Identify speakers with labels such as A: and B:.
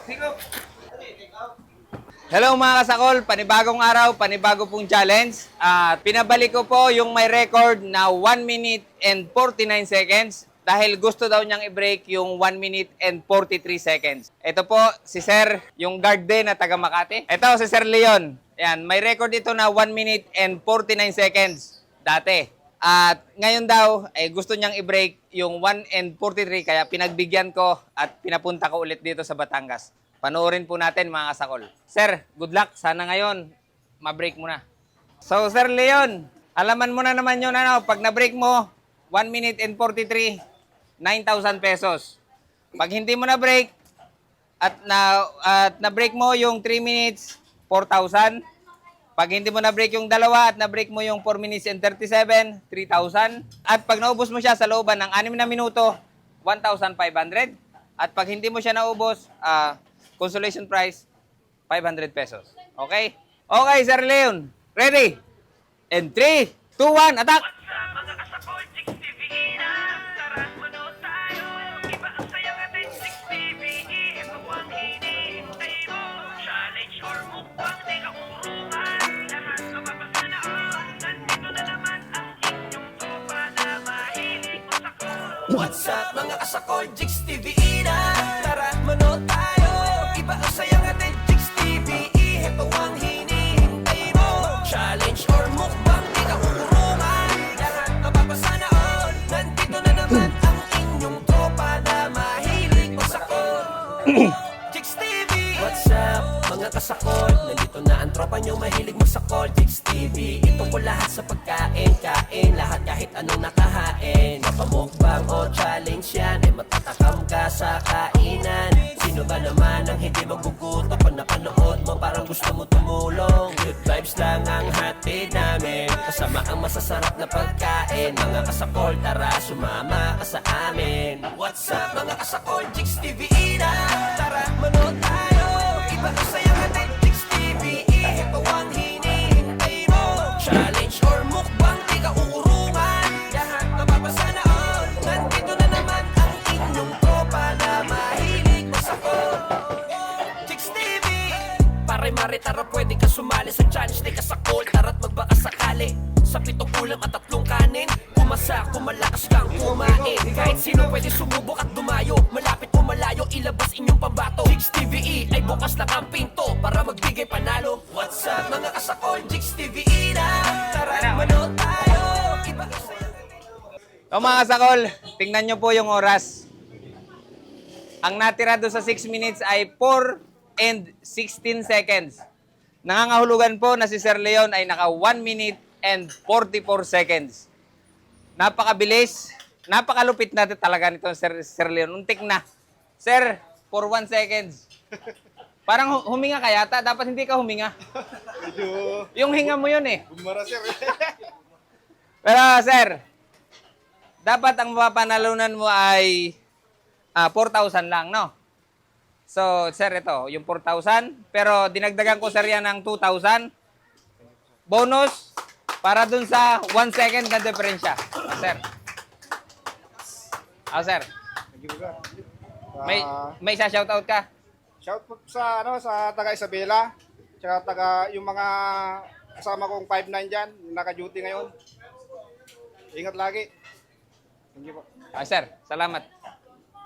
A: Higop. Hello mga kasakol, panibagong araw, panibago pong challenge. Pinabalik ko po yung may record na 1 minute and 49 seconds dahil gusto daw niyang i-break yung 1 minute and 43 seconds. Ito po si Sir, yung guard din na taga Makati. Ito si Sir Leon. Yan, may record ito na 1 minute and 49 seconds dati. At ngayon daw, gusto niyang i-break yung 1 and 43 kaya pinagbigyan ko at pinapunta ko ulit dito sa Batangas. Panoorin po natin mga kasakol. Sir, good luck. Sana ngayon, ma-break mo na. So, Sir Leon, alaman mo na naman yun, pag na-break mo, 1 minute and 43, 9,000 pesos. Pag hindi mo na-break, at na-break mo yung 3 minutes, 4,000. Pag hindi mo na-break yung dalawa at na-break mo yung 4 minutes and 37, 3,000. At pag naubos mo siya sa looban ng 6 na minuto, 1,500. At pag hindi mo siya naubos, consolation price, 500 pesos. Okay? Okay, Sir Leon. Ready? And 3, 2, 1, attack!
B: What's up mga kasakol, Jigs TV na tara manood tayo. Iba ang saya natin, Jigs TV. Ito ang hinihintay mo. Challenge or mukbang, di ka urungan. Lahat mapapasanaon. Nandito na naman ang inyong tropa na mahilig masakol. Jigs TV. What's up mga kasakol, nandito na ang tropa nyo mahilig masakol. Jigs TV, ito ko lahat sa pagkain. Kain lahat kahit anong nakahain. Mapamukbang o challenge yan, matatakam ka sa kainan. Sino ba naman ang hindi magugutom pag napanood mo parang gusto mo tumulong? Good vibes lang ang hatid namin, kasama ang masasarap na pagkain. Mga kasakol, tara sumama ka sa amin. What's up mga kasakol, Jigs TV na tara manood tayo. Iba ang saya natin, Jigs TV. Ito ang hinihintay mo. Challenge or mukbang, di ka uurungan. Lahat mapapasanaon. Nandito na naman ang inyong tropa na mahilig masakol. Jigs TV. Pare-mare, tara pwede ka sumali sa challenge. Di ka sakol, tara't magbaka sakali. Sa 7 ulam at 3 kanin. Kumasa, kumalakas kang kumain. Kahit sino pwede sumubok at dumayo. Malapit o malayo, ilabas inyong pambato. Jigs TV ay bukas lang ang pinto para magbigay panalo. What's up mga kasakol, Jigs TV na tara manood tayo. Iba ang saya.
A: So mga kasakol, tingnan nyo po yung oras. Ang natira doon sa 6 minutes ay 4 and 16 seconds. Nangangahulugan po na si Sir Leon ay naka 1 minute and 44 seconds. Napakabilis. Napakalupit natin talaga nito, Sir Leon. Untik na. Sir, for 1 seconds. Parang huminga ka yata. Dapat hindi ka huminga. Yung hinga mo yun eh.
C: Bumara, sir.
A: Pero sir, dapat ang mapapanalunan mo ay 4,000 lang, no? So, sir, ito, yung 4,000. Pero dinagdagan ko, sir, yan ng 2,000. Bonus para dun sa 1 second na diferensya. Sir. Sir. May isa shoutout ka?
C: Shout out sa taga Isabela, tsaka taga yung mga kasama kong 5'9" diyan, naka-duty ngayon. Ingat lagi. Thank you po.
A: Sir, salamat.